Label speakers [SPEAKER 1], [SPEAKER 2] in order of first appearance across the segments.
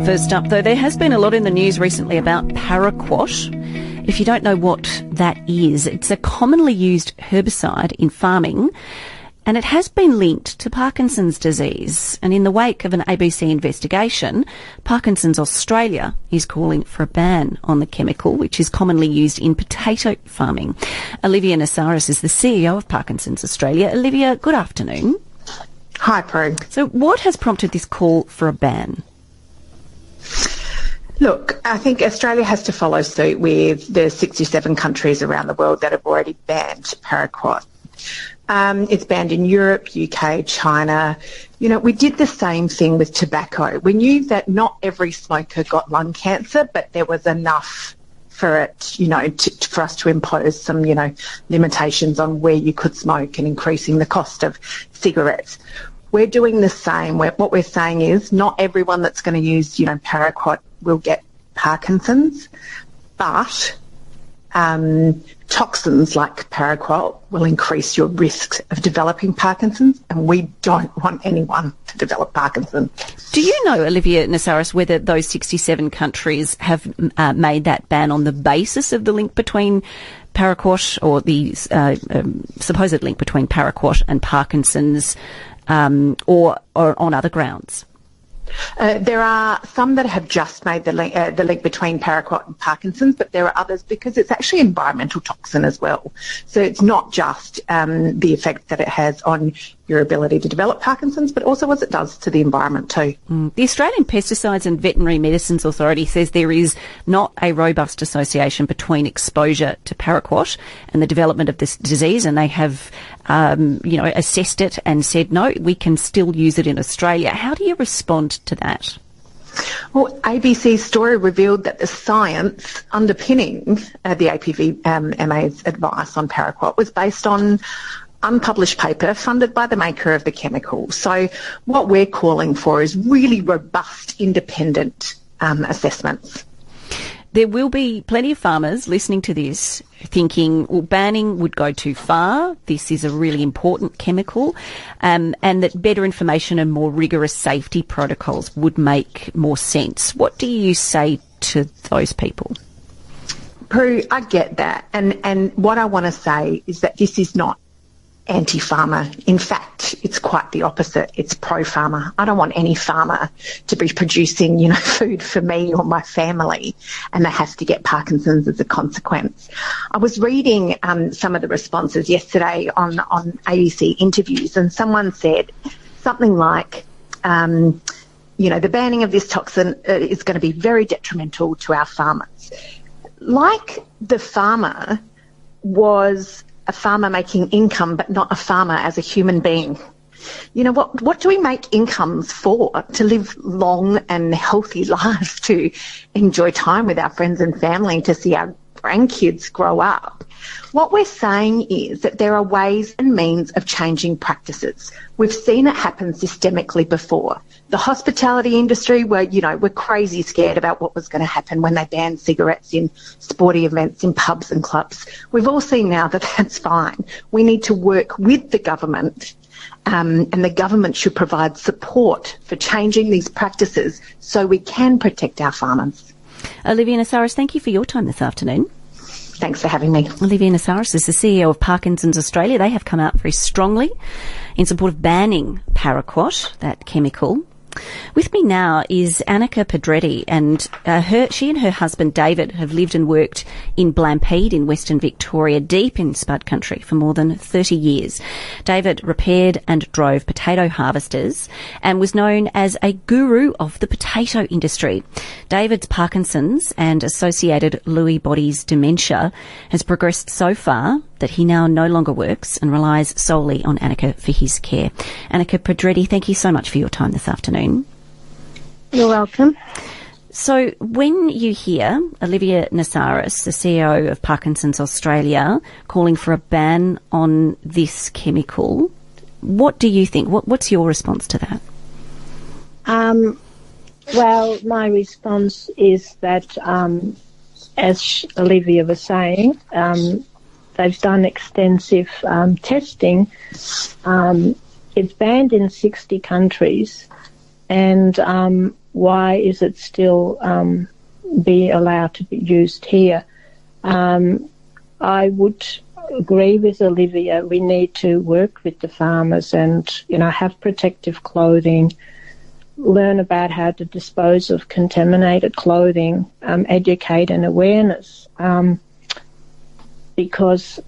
[SPEAKER 1] First up, though, there has been a lot in the news recently about paraquat. If you don't know what that is, it's a commonly used herbicide in farming, and it has been linked to Parkinson's disease. And in the wake of an ABC investigation, Parkinson's Australia is calling for a ban on the chemical, which is commonly used in potato farming. Olivia Nassaris is the CEO of Parkinson's Australia. Olivia, good afternoon.
[SPEAKER 2] Hi, Prue.
[SPEAKER 1] So what has prompted this call for a ban?
[SPEAKER 2] Look, I think Australia has to follow suit with the 67 countries around the world that have already banned paraquat. It's banned in Europe, UK, China. You know, we did the same thing with tobacco. We knew that not every smoker got lung cancer, but there was enough for it, you know, for us to impose some, you know, limitations on where you could smoke and increasing the cost of cigarettes. We're doing the same. What we're saying is not everyone that's going to use, you know, paraquat will get Parkinson's, but toxins like paraquat will increase your risk of developing Parkinson's, and we don't want anyone to develop Parkinson's.
[SPEAKER 1] Do you know, Olivia Nassaris, whether those 67 countries have made that ban on the basis of the link between paraquat, or the supposed link between paraquat and Parkinson's, or on other grounds?
[SPEAKER 2] There are some that have just made the link between paraquat and Parkinson's, but there are others because it's actually an environmental toxin as well. So it's not just the effect that it has on your ability to develop Parkinson's, but also what it does to the environment too.
[SPEAKER 1] The Australian Pesticides and Veterinary Medicines Authority says there is not a robust association between exposure to paraquat and the development of this disease, and they have assessed it and said, no, we can still use it in Australia. How do you respond to that?
[SPEAKER 2] Well, ABC's story revealed that the science underpinning the APVMA's advice on paraquat was based on unpublished paper funded by the maker of the chemical. So what we're calling for is really robust, independent assessments.
[SPEAKER 1] There will be plenty of farmers listening to this thinking, well, banning would go too far. This is a really important chemical, and that better information and more rigorous safety protocols would make more sense. What do you say to those people?
[SPEAKER 2] Prue, I get that. And what I want to say is that this is not anti-farmer. In fact, it's quite the opposite. It's pro-farmer. I don't want any farmer to be producing, you know, food for me or my family, and they have to get Parkinson's as a consequence. I was reading some of the responses yesterday on ABC interviews, and someone said something like, the banning of this toxin is going to be very detrimental to our farmers. Like the farmer was a farmer making income, but not a farmer as a human being. You know, what do we make incomes for? To live long and healthy lives, to enjoy time with our friends and family, to see our grandkids grow up. What we're saying is that there are ways and means of changing practices. We've seen it happen systemically before. The hospitality industry we're crazy scared about what was going to happen when they banned cigarettes in sporting events, in pubs and clubs. We've all seen now that that's fine. We need to work with the government, and the government should provide support for changing these practices so we can protect our farmers.
[SPEAKER 1] Olivia Nassaris, thank you for your time this afternoon.
[SPEAKER 2] Thanks for having me.
[SPEAKER 1] Olivia Nassaris is the CEO of Parkinson's Australia. They have come out very strongly in support of banning paraquat, that chemical. With me now is Annika Pedretti, and she and her husband David have lived and worked in Blampede in Western Victoria, deep in Spud country, for more than 30 years. David repaired and drove potato harvesters and was known as a guru of the potato industry. David's Parkinson's and associated Lewy body's dementia has progressed so far that he now no longer works and relies solely on Annika for his care. Annika Pedretti, thank you so much for your time this afternoon.
[SPEAKER 3] You're welcome.
[SPEAKER 1] So when you hear Olivia Nassaris, the CEO of Parkinson's Australia, calling for a ban on this chemical, what do you think? What's your response to that?
[SPEAKER 3] Well, my response is that, as Olivia was saying, they've done extensive testing. It's banned in 60 countries, and why is it still be allowed to be used here? I would agree with Olivia. We need to work with the farmers and, have protective clothing, learn about how to dispose of contaminated clothing, educate and awareness, because,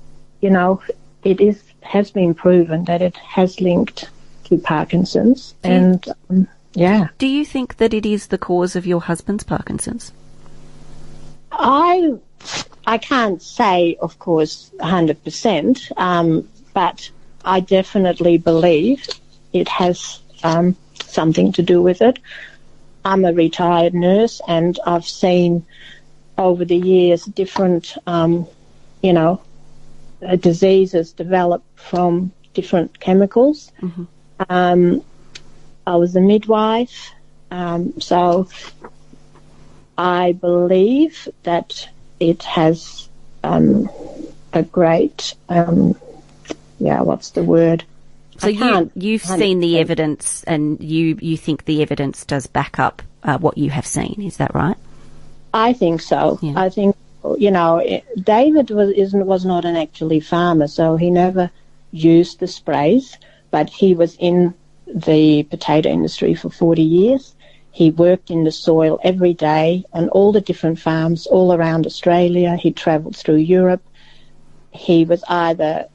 [SPEAKER 3] it has been proven that it has linked to Parkinson's.
[SPEAKER 1] Do you think that it is the cause of your husband's Parkinson's?
[SPEAKER 3] I can't say, of course, 100%, but I definitely believe it has something to do with it. I'm a retired nurse, and I've seen over the years different, diseases develop from different chemicals. Mm-hmm. I was a midwife, so I believe that it has a great, what's the word?
[SPEAKER 1] So you've seen the evidence, and you think the evidence does back up what you have seen, is that right?
[SPEAKER 3] I think so. Yeah. I think, David was not an actually farmer, so he never used the sprays, but he was in the potato industry for 40 years. He worked in the soil every day on all the different farms all around Australia. He travelled through Europe. He was either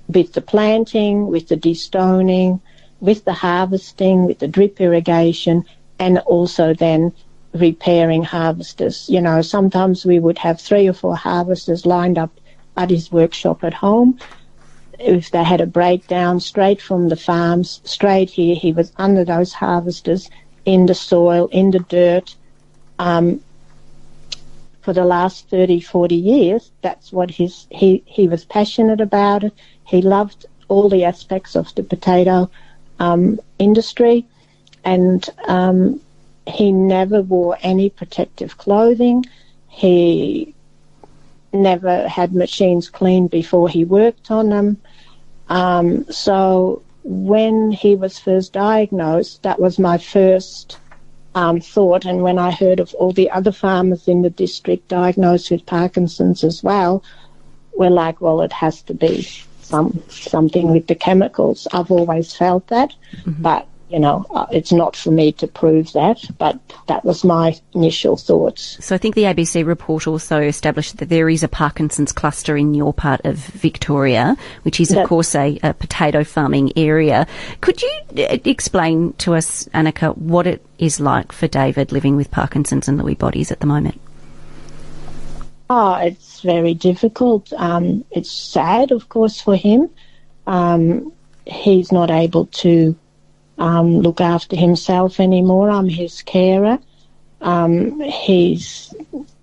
[SPEAKER 3] with the planting, with the destoning, with the harvesting, with the drip irrigation, and also then repairing harvesters. Sometimes we would have 3 or 4 harvesters lined up at his workshop at home. If they had a breakdown, straight from the farms, straight here, he was under those harvesters, in the soil, in the dirt. For the last 30, 40 years, that's what he was passionate about it. He loved all the aspects of the potato industry, and he never wore any protective clothing. He never had machines cleaned before he worked on them. So when he was first diagnosed, that was my first thought. And when I heard of all the other farmers in the district diagnosed with Parkinson's as well, we're like, well, it has to be something with the chemicals. I've always felt that, but it's not for me to prove that, but that was my initial thoughts.
[SPEAKER 1] So I think the ABC report also established that there is a Parkinson's cluster in your part of Victoria, which is, of course, a potato farming area. Could you explain to us, Annika, what it is like for David living with Parkinson's and Lewy bodies at the moment?
[SPEAKER 3] Oh, it's very difficult. It's sad, of course, for him. He's not able to look after himself anymore. I'm his carer. He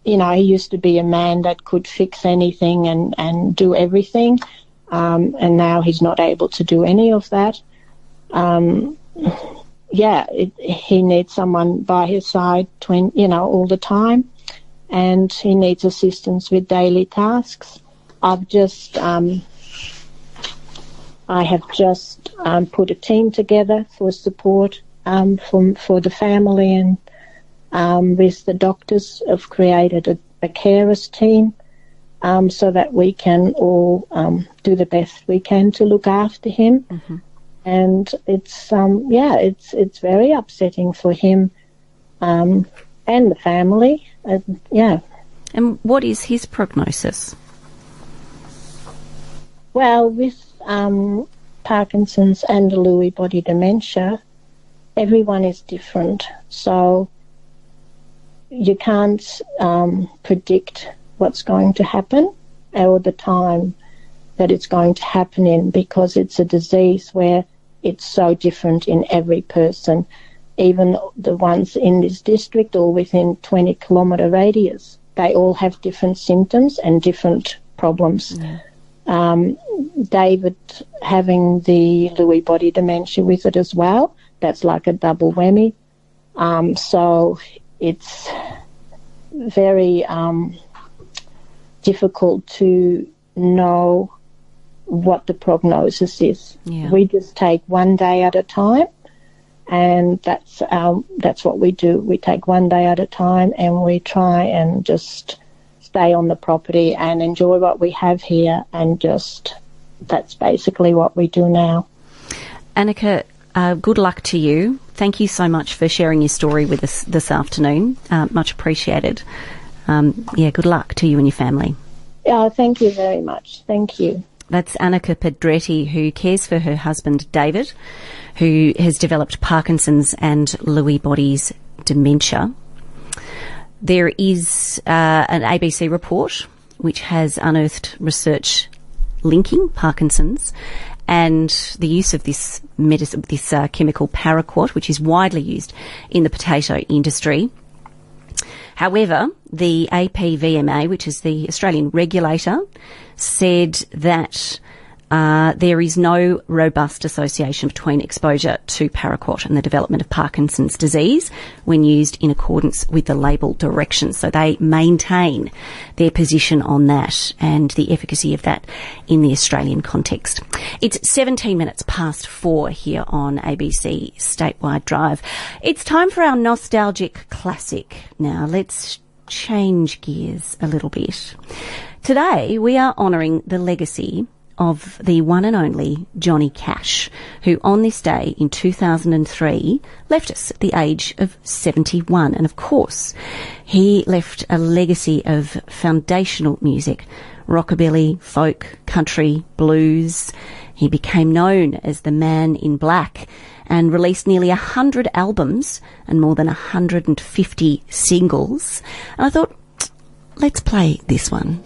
[SPEAKER 3] used to be a man that could fix anything and do everything, and now he's not able to do any of that. He needs someone by his side, all the time, and he needs assistance with daily tasks. I have just put a team together for support for the family, and with the doctors have created a carers team so that we can all do the best we can to look after him. Mm-hmm. And it's very upsetting for him and the family.
[SPEAKER 1] And what is his prognosis?
[SPEAKER 3] Well, with Parkinson's and the Lewy body dementia, everyone is different. So you can't predict what's going to happen or the time that it's going to happen in, because it's a disease where it's so different in every person, even the ones in this district or within 20-kilometre radius. They all have different symptoms and different problems. Yeah. David having the Lewy body dementia with it as well, that's like a double whammy. So it's very difficult to know what the prognosis is. Yeah. We just take one day at a time, And that's what we do. We take one day at a time, and we try and just stay on the property and enjoy what we have here, and just that's basically what we do now.
[SPEAKER 1] Annika, good luck to you. Thank you so much for sharing your story with us this afternoon. Much appreciated. Good luck to you and your family.
[SPEAKER 3] Thank you very much. Thank you.
[SPEAKER 1] That's Annika Pedretti, who cares for her husband, David, who has developed Parkinson's and Lewy bodies dementia. There is an ABC report which has unearthed research linking Parkinson's and the use of this chemical paraquat, which is widely used in the potato industry. However, the APVMA, which is the Australian regulator, said that there is no robust association between exposure to paraquat and the development of Parkinson's disease when used in accordance with the label directions. So they maintain their position on that and the efficacy of that in the Australian context. It's 17 minutes past 4 here on ABC Statewide Drive. It's time for our nostalgic classic. Now let's change gears a little bit. Today we are honouring the legacy of the one and only Johnny Cash, who on this day in 2003 left us at the age of 71. And of course, he left a legacy of foundational music, rockabilly, folk, country, blues. He became known as the Man in Black and released nearly 100 albums and more than 150 singles. And I thought, let's play this one.